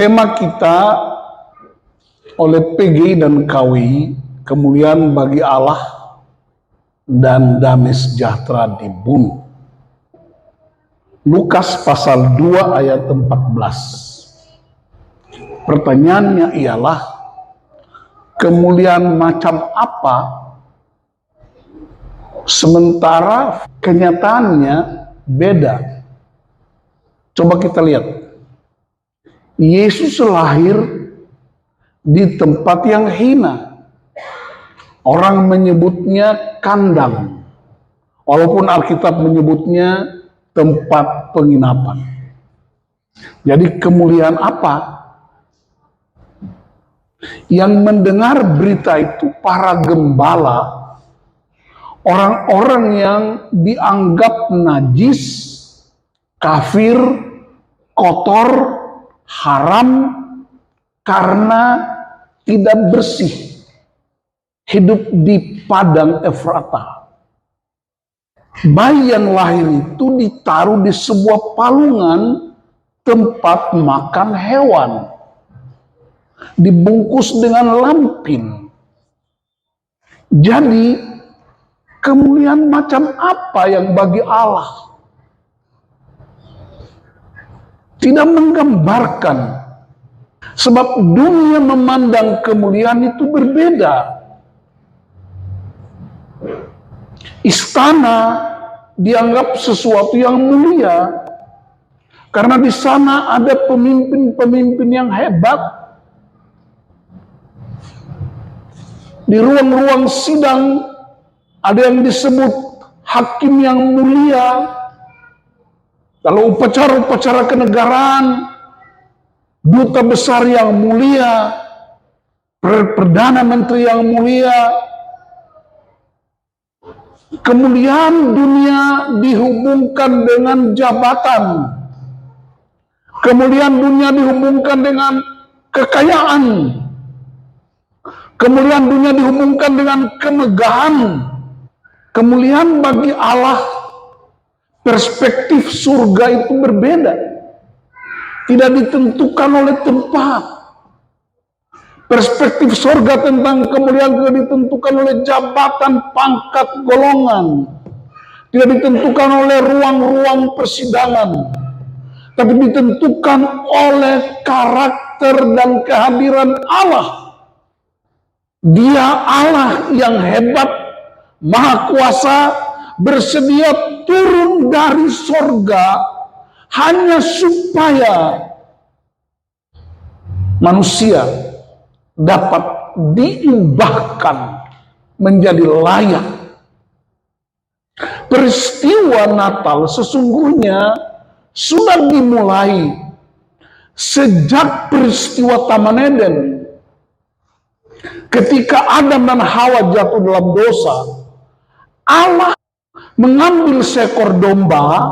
Tema kita oleh PGI dan KWI, kemuliaan bagi Allah dan damai sejahtera di bumi. Lukas pasal 2 ayat 14. Pertanyaannya ialah, kemuliaan macam apa sementara kenyataannya beda? Coba kita lihat. Yesus lahir di tempat yang hina. Orang menyebutnya kandang, walaupun Alkitab menyebutnya tempat penginapan. Jadi kemuliaan apa? Yang mendengar berita itu para gembala, orang-orang yang dianggap najis, kafir, kotor, haram karena tidak bersih, hidup di padang Efrata. Bayi yang lahir itu ditaruh di sebuah palungan tempat makan hewan, dibungkus dengan lampin. Jadi kemuliaan macam apa yang bagi Allah? Tidak menggambarkan, sebab dunia memandang kemuliaan itu berbeda. Istana dianggap sesuatu yang mulia karena di sana ada pemimpin-pemimpin yang hebat. Di ruang-ruang sidang ada yang disebut hakim yang mulia. Kalau upacara-upacara kenegaraan, duta besar yang mulia, perdana menteri yang mulia. Kemuliaan dunia dihubungkan dengan jabatan. Kemuliaan dunia dihubungkan dengan kekayaan. Kemuliaan dunia dihubungkan dengan kemegahan. Kemuliaan bagi Allah, perspektif surga itu berbeda. Tidak ditentukan oleh tempat. Perspektif surga tentang kemuliaan tidak ditentukan oleh jabatan, pangkat, golongan. Tidak ditentukan oleh ruang-ruang persidangan. Tapi ditentukan oleh karakter dan kehadiran Allah. Dia Allah yang hebat, maha kuasa, bersedia turun dari sorga hanya supaya manusia dapat diubahkan menjadi layak. Peristiwa Natal sesungguhnya sudah dimulai sejak peristiwa Taman Eden. Ketika Adam dan Hawa jatuh dalam dosa, Allah mengambil seekor domba,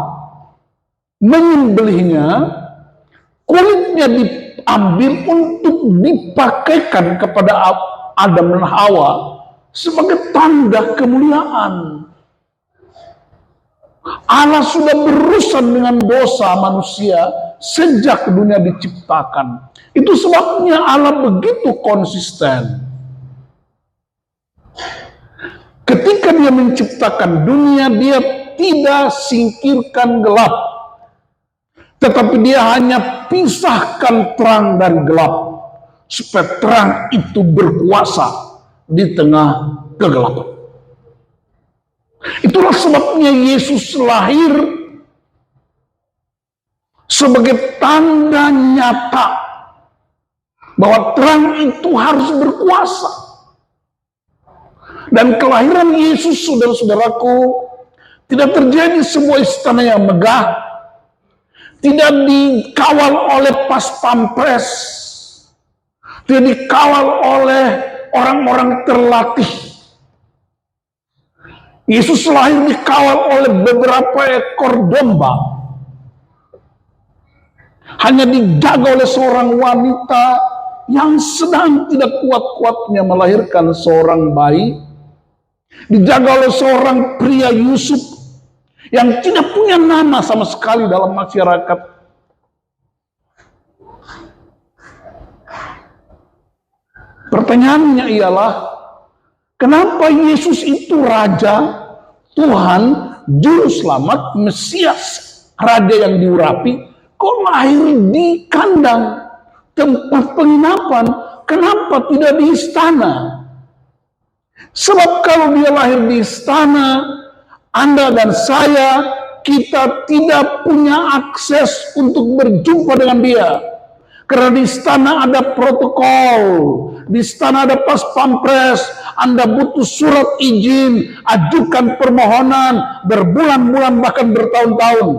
menyembelihnya, kulitnya diambil untuk dipakaikan kepada Adam dan Hawa sebagai tanda kemuliaan. Allah sudah berurusan dengan dosa manusia sejak dunia diciptakan. Itu sebabnya Allah begitu konsisten. Ketika dia menciptakan dunia, dia tidak singkirkan gelap. Tetapi dia hanya pisahkan terang dan gelap. Supaya terang itu berkuasa di tengah kegelapan. Itulah sebabnya Yesus lahir sebagai tanda nyata bahwa terang itu harus berkuasa. Dan kelahiran Yesus, saudara-saudaraku, tidak terjadi sebuah istana yang megah, tidak dikawal oleh pas pampres, tidak dikawal oleh orang-orang terlatih. Yesus lahir dikawal oleh beberapa ekor domba. Hanya dijaga oleh seorang wanita yang sedang tidak kuat-kuatnya melahirkan seorang bayi. Dijaga oleh seorang pria Yusuf yang tidak punya nama sama sekali dalam masyarakat. Pertanyaannya ialah, kenapa Yesus itu Raja, Tuhan, Juru Selamat, Mesias, Raja yang diurapi, kok lahir di kandang, tempat penginapan? Kenapa tidak di istana? Sebab kalau dia lahir di istana, Anda dan saya, kita tidak punya akses untuk berjumpa dengan dia. Karena di istana ada protokol, di istana ada pas pampres, Anda butuh surat izin, ajukan permohonan, berbulan-bulan bahkan bertahun-tahun.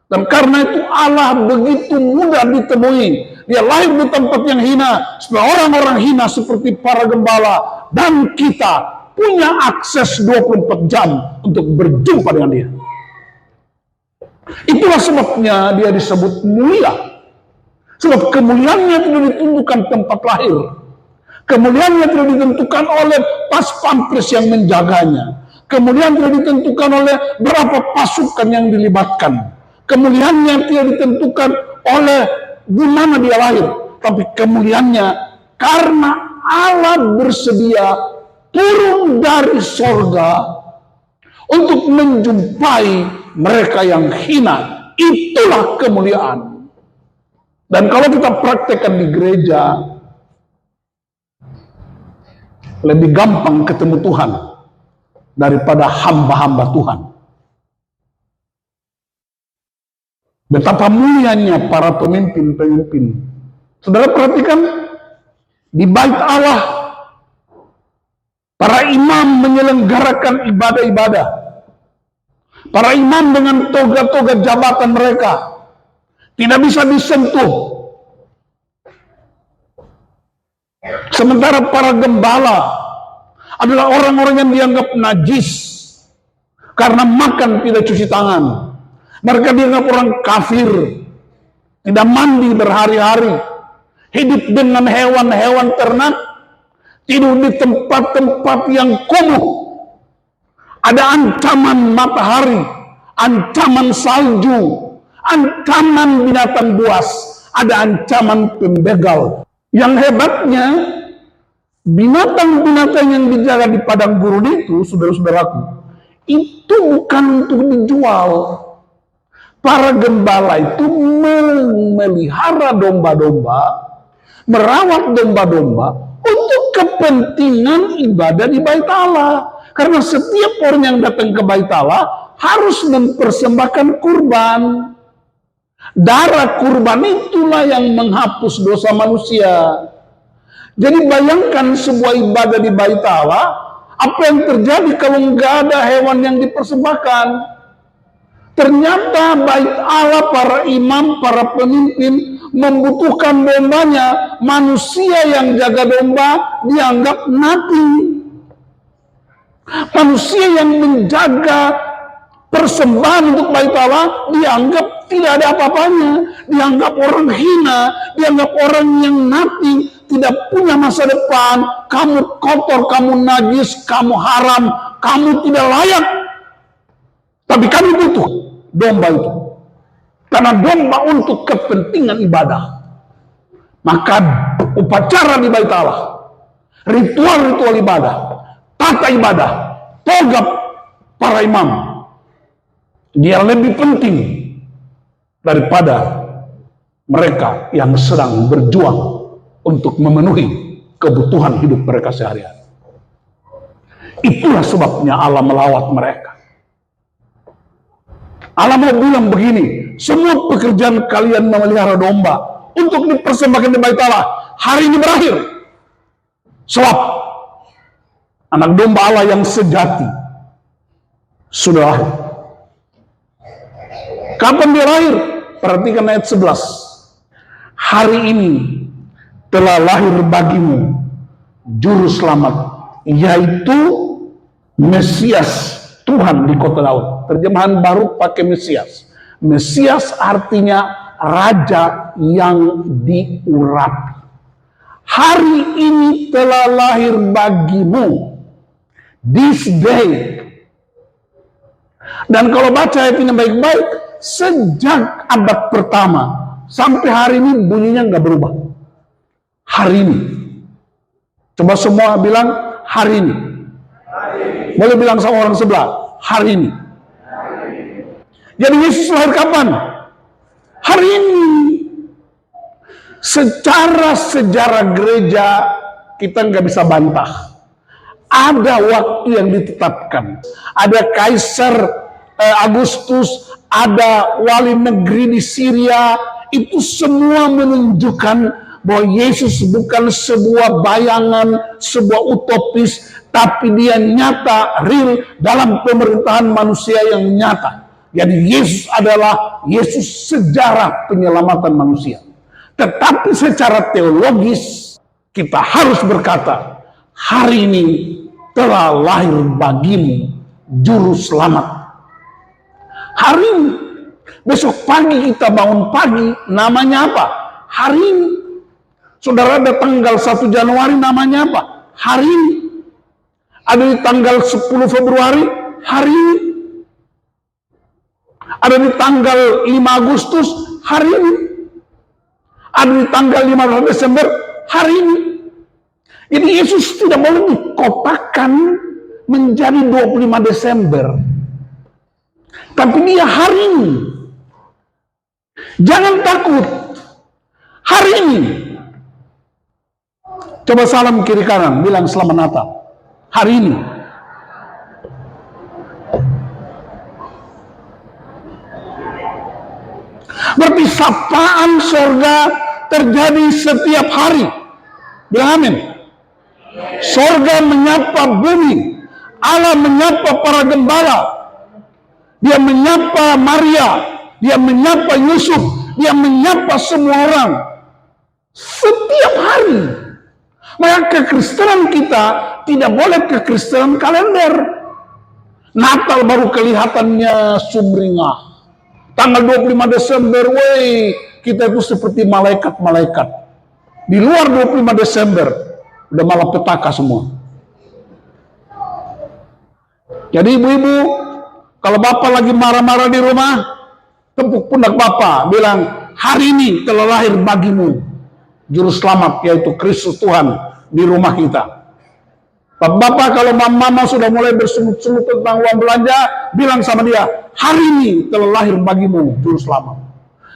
Dan karena itu Allah begitu mudah ditemui. Dia lahir di tempat yang hina, supaya orang-orang hina seperti para gembala dan kita punya akses 24 jam untuk berjumpa dengan dia. Itulah sebabnya dia disebut mulia. Sebab kemuliaannya tidak ditentukan tempat lahir. Kemuliaannya tidak ditentukan oleh pas pampres yang menjaganya. Kemuliaan tidak ditentukan oleh berapa pasukan yang dilibatkan. Kemuliaannya tidak ditentukan oleh di mana dia lahir. Tapi kemuliaannya karena Allah bersedia turun dari sorga untuk menjumpai mereka yang hina. Itulah kemuliaan. Dan kalau kita praktekkan di gereja, lebih gampang ketemu Tuhan daripada hamba-hamba Tuhan. Betapa mulianya para pemimpin-pemimpin. Saudara perhatikan, di bait Allah, para imam menyelenggarakan ibadah-ibadah. Para imam dengan toga-toga jabatan mereka tidak bisa disentuh. Sementara para gembala adalah orang-orang yang dianggap najis karena makan tidak cuci tangan. Mereka dianggap orang kafir, tidak mandi berhari-hari, hidup dengan hewan-hewan ternak, tidur di tempat-tempat yang kumuh. Ada ancaman matahari, ancaman salju, ancaman binatang buas, ada ancaman pembegal. Yang hebatnya, binatang-binatang yang dijaga di padang gurun itu, saudara-saudaraku, itu bukan untuk dijual. Para gembala itu memelihara domba-domba, merawat domba-domba untuk kepentingan ibadah di bait Allah. Karena setiap orang yang datang ke bait Allah harus mempersembahkan kurban. Darah kurban itulah yang menghapus dosa manusia. Jadi bayangkan sebuah ibadah di bait Allah, apa yang terjadi kalau nggak ada hewan yang dipersembahkan? Ternyata bait Allah, para imam, para pemimpin membutuhkan dombanya. Manusia yang jaga domba dianggap mati. Manusia yang menjaga persembahan untuk bait Allah dianggap tidak ada apa-apanya, dianggap orang hina, dianggap orang yang mati, tidak punya masa depan. Kamu kotor, kamu najis, kamu haram, kamu tidak layak. Tapi kami butuh domba itu, karena domba untuk kepentingan ibadah. Maka upacara di bait Allah, ritual-ritual ibadah, tata ibadah, toga para imam, dia lebih penting daripada mereka yang sedang berjuang untuk memenuhi kebutuhan hidup mereka sehari-hari. Itulah sebabnya Allah melawat mereka. Allah mau bilang begini, semua pekerjaan kalian memelihara domba untuk dipersembahkan di bait Allah hari ini berakhir. Sebab anak domba Allah yang sejati sudah lahir. Kapan dia lahir? Perhatikan ayat 11. Hari ini telah lahir bagimu juru selamat, yaitu Mesias, Tuhan di kota Daud. Terjemahan baru pakai Mesias. Mesias artinya raja yang diurapi. Hari ini telah lahir bagimu, this day. Dan kalau baca ayat ini baik-baik, sejak abad pertama sampai hari ini bunyinya nggak berubah. Hari ini Coba semua bilang hari ini. Boleh bilang sama orang sebelah, hari ini. Jadi Yesus lahir kapan? Hari ini. Secara sejarah gereja kita nggak bisa bantah. Ada waktu yang ditetapkan. Ada Kaisar Agustus, ada wali negeri di Syria. Itu semua menunjukkan bahwa Yesus bukan sebuah bayangan, sebuah utopis, tapi dia nyata, real dalam pemerintahan manusia yang nyata. Jadi Yesus adalah Yesus sejarah penyelamatan manusia. Tetapi secara teologis kita harus berkata, hari ini telah lahir bagimu juru selamat. Hari ini, besok pagi kita bangun pagi, namanya apa? Hari ini. Saudara, ada tanggal 1 Januari, namanya apa? Hari ini. Ada di tanggal 10 Februari, hari ini. Ada di tanggal 5 Agustus, hari ini. Ada di tanggal 15 Desember, hari ini. Jadi Yesus tidak boleh dikotakkan menjadi 25 Desember. Tapi dia hari ini. Jangan takut. Hari ini. Coba salam kiri kanan, bilang selamat Natal. Hari ini. Berarti sapaan surga terjadi setiap hari. Bilang amin. Surga menyapa bumi. Allah menyapa para gembala. Dia menyapa Maria. Dia menyapa Yusuf. Dia menyapa semua orang. Setiap hari. Maka kekristenan kita tidak boleh kekristenan kalender. Natal baru kelihatannya sumringah. Tanggal 25 Desember, kita itu seperti malaikat-malaikat. Di luar 25 Desember, udah malapetaka semua. Jadi ibu-ibu, kalau bapak lagi marah-marah di rumah, tepuk pundak bapak, bilang, hari ini telah lahir bagimu juru selamat, yaitu Kristus Tuhan di rumah kita. Bapak kalau mama sudah mulai bersungut-sungut tentang uang belanja, bilang sama dia, hari ini telah lahir bagimu juru selamat.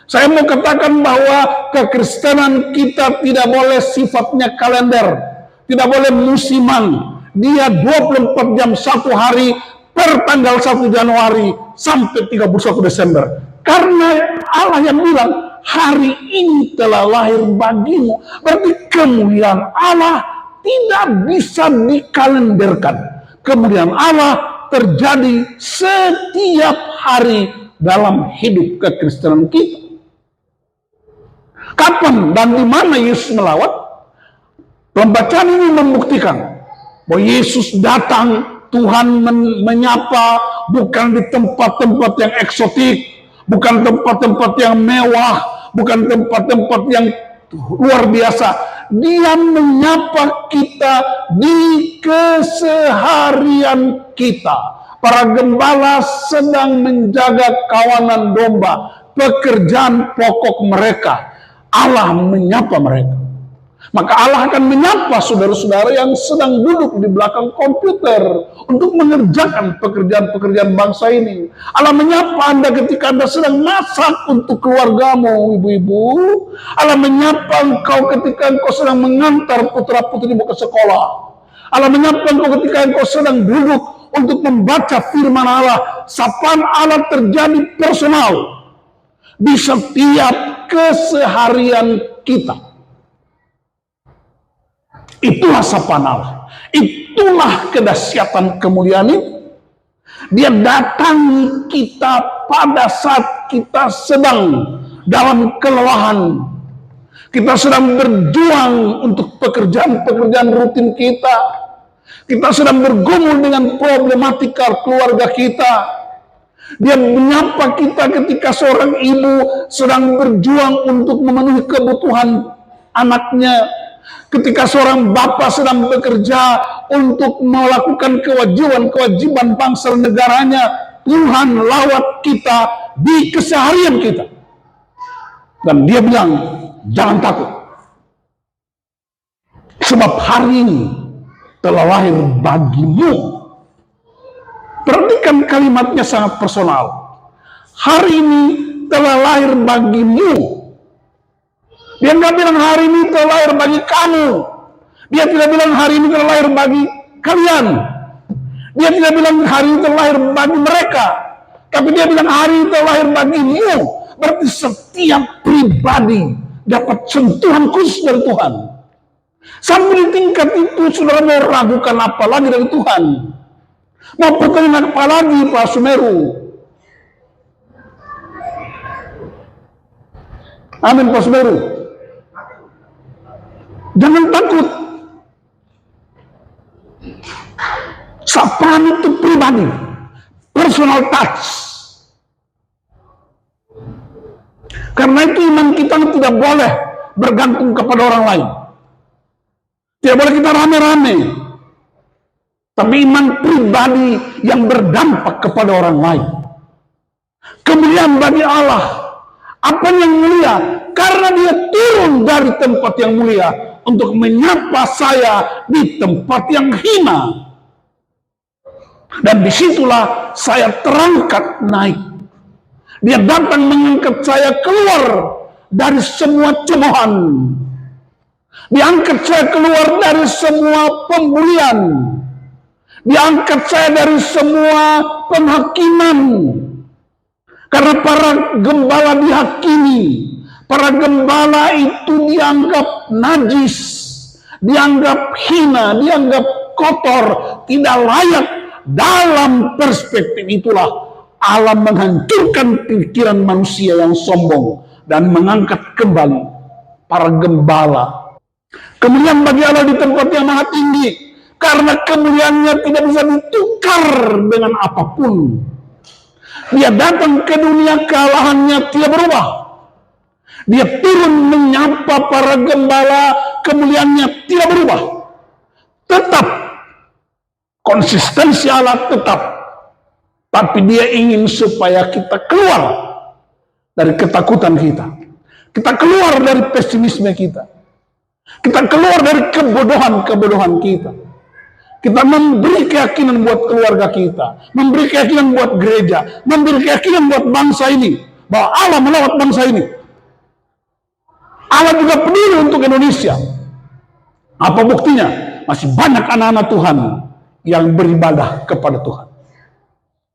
Saya mau katakan bahwa kekristenan kita tidak boleh sifatnya kalender, tidak boleh musiman. Dia 24 jam satu hari per tanggal 1 Januari sampai 31 Desember. Karena Allah yang bilang, hari ini telah lahir bagimu. Berarti kemuliaan Allah tidak bisa dikalenderkan. Kemudian Allah terjadi setiap hari dalam hidup kekristenan kita. Kapan dan di mana Yesus melawat? Pembacaan ini membuktikan bahwa Yesus datang, Tuhan menyapa, bukan di tempat-tempat yang eksotik, bukan tempat-tempat yang mewah, bukan tempat-tempat yang luar biasa. Dia menyapa kita di keseharian kita. Para gembala sedang menjaga kawanan domba, pekerjaan pokok mereka. Allah menyapa mereka. Maka Allah akan menyapa saudara-saudara yang sedang duduk di belakang komputer untuk mengerjakan pekerjaan-pekerjaan bangsa ini. Allah menyapa Anda ketika Anda sedang masak untuk keluargamu, ibu-ibu. Allah menyapa engkau ketika engkau sedang mengantar putra-putrimu ke sekolah. Allah menyapa engkau ketika engkau sedang duduk untuk membaca firman Allah. Sapaan Allah terjadi personal di setiap keseharian kita. Itulah sapaan Allah. Itulah kedahsyatan kemuliaan itu. Dia datangi kita pada saat kita sedang dalam kelelahan. Kita sedang berjuang untuk pekerjaan-pekerjaan rutin kita. Kita sedang bergumul dengan problematika keluarga kita. Dia menyapa kita ketika seorang ibu sedang berjuang untuk memenuhi kebutuhan anaknya. Ketika seorang bapak sedang bekerja untuk melakukan kewajiban-kewajiban bangsa dan negaranya, Tuhan lawat kita di keseharian kita. Dan dia bilang, jangan takut. Sebab hari ini telah lahir bagimu. Perhatikan kalimatnya sangat personal. Hari ini telah lahir bagimu. Dia nggak bilang hari ini telah lahir bagi kamu. Dia tidak bilang hari ini telah lahir bagi kalian. Dia tidak bilang hari ini telah lahir bagi mereka. Tapi dia bilang hari ini telah lahir bagimu. Berarti setiap pribadi dapat sentuhan khusus dari Tuhan. Sampai di tingkat itu saudara mau ragukan apa lagi dari Tuhan? Mau pertanyaan apa lagi Pak Sumeru? Amin Pak Sumeru. Jangan takut. Sapaan itu pribadi, personal touch. Karena itu iman kita tidak boleh bergantung kepada orang lain. Tidak boleh kita rame-rame. Tapi iman pribadi yang berdampak kepada orang lain. Kemuliaan bagi Allah. Apa yang mulia? Karena dia turun dari tempat yang mulia untuk menyapa saya di tempat yang hina. Dan disitulah saya terangkat naik. Dia datang mengangkat saya keluar dari semua cemoohan. Diangkat saya keluar dari semua pembulian. Diangkat saya dari semua penghakiman. Karena para gembala dihakimi. Para gembala itu dianggap najis. Dianggap hina. Dianggap kotor. Tidak layak. Dalam perspektif itulah Allah menghancurkan pikiran manusia yang sombong. Dan mengangkat kembali para gembala. Kemuliaan bagi Allah di tempat yang maha tinggi. Karena kemuliaannya tidak bisa ditukar dengan apapun. Dia datang ke dunia, kealahannya tidak berubah. Dia turun menyapa para gembala, kemuliaannya tidak berubah. Tetap. Konsistensi Allah tetap. Tapi dia ingin supaya kita keluar dari ketakutan kita. Kita keluar dari pesimisme kita. Kita keluar dari kebodohan-kebodohan kita. Kita memberi keyakinan buat keluarga kita. Memberi keyakinan buat gereja. Memberi keyakinan buat bangsa ini. Bahwa Allah melawat bangsa ini. Allah juga peduli untuk Indonesia. Apa buktinya? Masih banyak anak-anak Tuhan yang beribadah kepada Tuhan.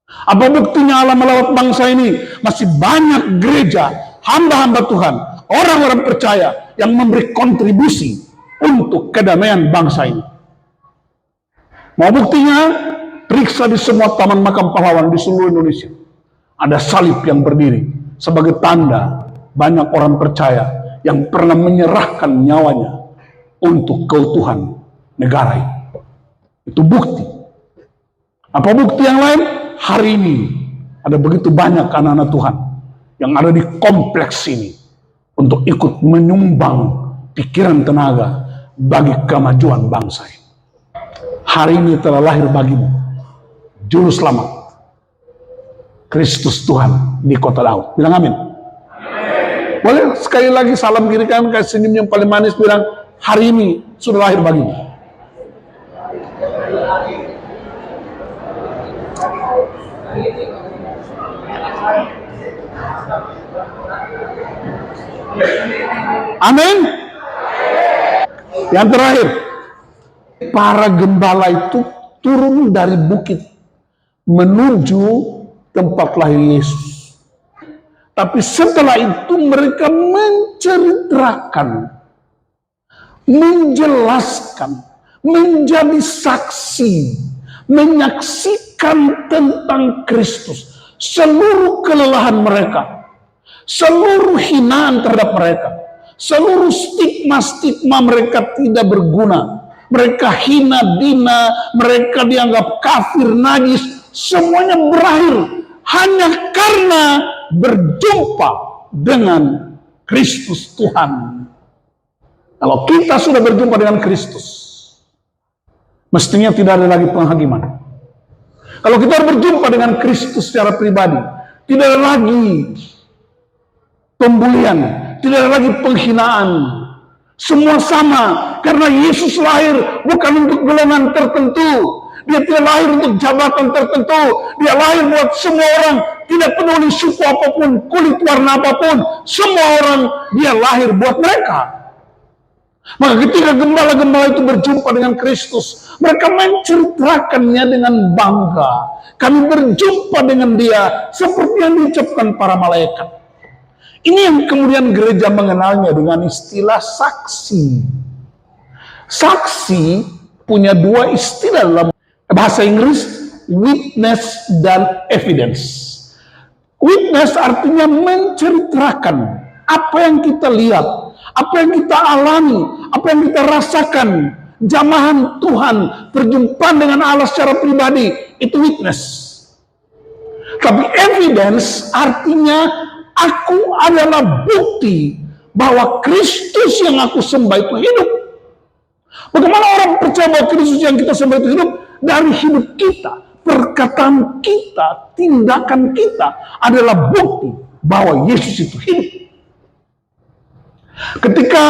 Apa buktinya Allah melawat bangsa ini? Masih banyak gereja, hamba-hamba Tuhan, orang-orang percaya yang memberi kontribusi untuk kedamaian bangsa ini. Mau buktinya? Periksa di semua taman makam pahlawan di seluruh Indonesia. Ada salib yang berdiri sebagai tanda banyak orang percaya yang pernah menyerahkan nyawanya untuk keutuhan negara ini. Itu bukti. Apa bukti yang lain? Hari ini ada begitu banyak anak-anak Tuhan yang ada di kompleks ini untuk ikut menyumbang pikiran tenaga bagi kemajuan bangsa ini. Hari ini telah lahir bagimu juru selamat, Kristus Tuhan di kota Daud. Bilang amin. Boleh sekali lagi salam kiri kanan, kasih senyum yang paling manis, bilang hari ini sudah lahir bagimu. Amin. Yang terakhir, para gembala itu turun dari bukit menuju tempat lahir Yesus. Tapi setelah itu mereka menceritakan, menjelaskan, menjadi saksi, menyaksikan tentang Kristus. Seluruh kelelahan mereka, seluruh hinaan terhadap mereka, seluruh stigma-stigma mereka tidak berguna. Mereka hina dina, mereka dianggap kafir, najis. Semuanya berakhir hanya karena berjumpa dengan Kristus Tuhan. Kalau kita sudah berjumpa dengan Kristus, mestinya tidak ada lagi penghakiman. Kalau kita berjumpa dengan Kristus secara pribadi, tidak ada lagi pembulian, tidak ada lagi penghinaan, Semua sama, karena Yesus lahir bukan untuk golongan tertentu. Dia tidak lahir untuk jabatan tertentu. Dia lahir buat semua orang, tidak peduli suku apapun, kulit warna apapun. Semua orang dia lahir buat mereka. Maka ketika gembala-gembala itu berjumpa dengan Kristus, mereka menceritakannya dengan bangga. Kami berjumpa dengan dia seperti yang diucapkan para malaikat. Ini yang kemudian gereja mengenalnya dengan istilah saksi. Saksi punya dua istilah dalam bahasa Inggris, witness dan evidence. Witness artinya menceritakan apa yang kita lihat, apa yang kita alami, apa yang kita rasakan, jamahan Tuhan, perjumpaan dengan Allah secara pribadi, itu witness. Tapi evidence artinya aku adalah bukti bahwa Kristus yang aku sembah itu hidup. Bagaimana orang percaya bahwa Kristus yang kita sembah itu hidup? Dari hidup kita, perkataan kita, tindakan kita adalah bukti bahwa Yesus itu hidup. Ketika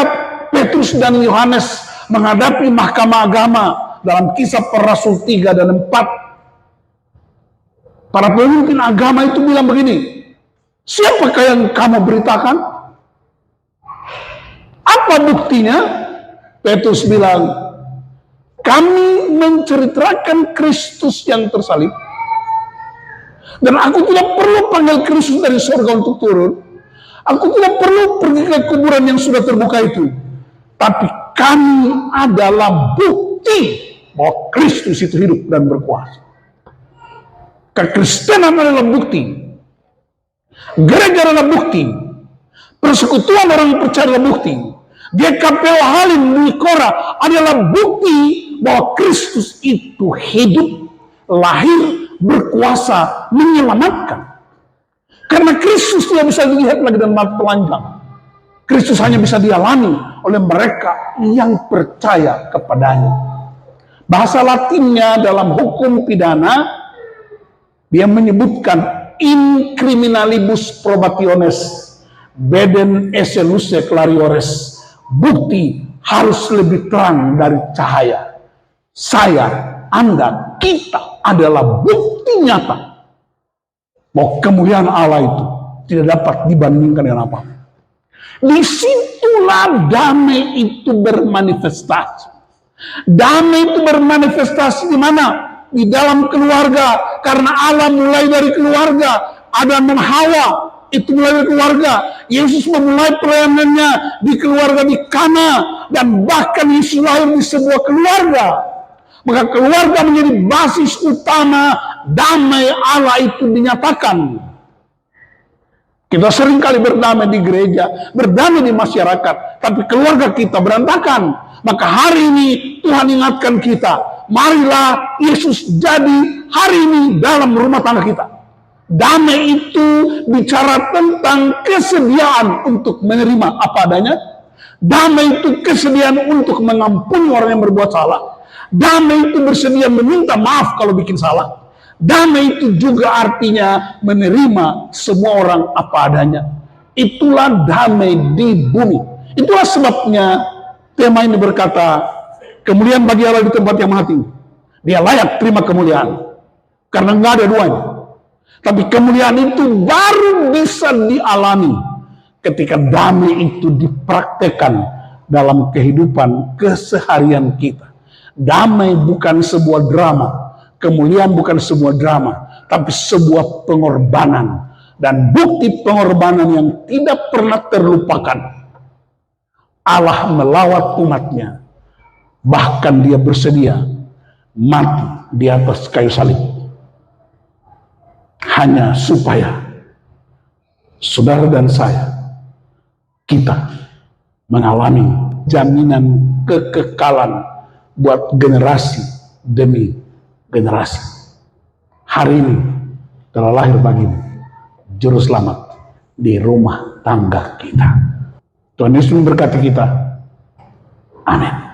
Petrus dan Yohanes menghadapi mahkamah agama dalam Kisah Para Rasul 3 dan 4, para pemimpin agama itu bilang begini, siapakah yang kamu beritakan? Apa buktinya? Petrus bilang, kami menceritakan Kristus yang tersalib. Dan aku tidak perlu panggil Kristus dari surga untuk turun. Aku tidak perlu pergi ke kuburan yang sudah terbuka itu. Tapi kami adalah bukti bahwa Kristus itu hidup dan berkuasa. Kekristenan adalah bukti. Gereja adalah bukti. Persekutuan orang percaya adalah bukti. GKPO Halim Dwi Kora adalah bukti bahwa Kristus itu hidup, lahir, berkuasa, menyelamatkan. Karena Kristus tidak bisa dilihat lagi dengan mata telanjang. Kristus hanya bisa dialami oleh mereka yang percaya kepadanya. Bahasa Latinnya dalam hukum pidana, dia menyebutkan in criminalibus probationes, beden esse luce clariores. Bukti harus lebih terang dari cahaya. Saya, Anda, kita adalah bukti nyata bahwa kemuliaan Allah itu tidak dapat dibandingkan dengan apa. Disitulah damai itu bermanifestasi. Damai itu bermanifestasi di mana? Di dalam keluarga. Karena Allah mulai dari keluarga. Adam dan Hawa itu mulai dari keluarga. Yesus memulai pelayanannya di keluarga di Kana, dan bahkan Yesus lahir di sebuah keluarga. Maka keluarga menjadi basis utama damai Allah itu dinyatakan. Kita sering kali berdamai di gereja, berdamai di masyarakat, tapi keluarga kita berantakan. Maka hari ini Tuhan ingatkan kita, marilah Yesus jadi hari ini dalam rumah tangga kita. Damai itu bicara tentang kesediaan untuk menerima apa adanya. Damai itu kesediaan untuk mengampuni orang yang berbuat salah. Damai itu bersedia meminta maaf kalau bikin salah. Damai itu juga artinya menerima semua orang apa adanya. Itulah damai di bumi. Itulah sebabnya tema ini berkata, kemuliaan bagi Allah di tempat yang maha tinggi. Dia layak terima kemuliaan. Karena nggak ada duanya. Tapi kemuliaan itu baru bisa dialami ketika damai itu dipraktekkan dalam kehidupan keseharian kita. Damai bukan sebuah drama, kemuliaan bukan sebuah drama, tapi sebuah pengorbanan. Dan bukti pengorbanan yang tidak pernah terlupakan. Allah melawat umatnya, bahkan dia bersedia mati di atas kayu salib. Hanya supaya saudara dan saya, kita mengalami jaminan kekekalan buat generasi demi generasi. Hari ini telah lahir bagimu Juru Selamat di rumah tangga kita. Tuhan Yesus memberkati kita. Amin.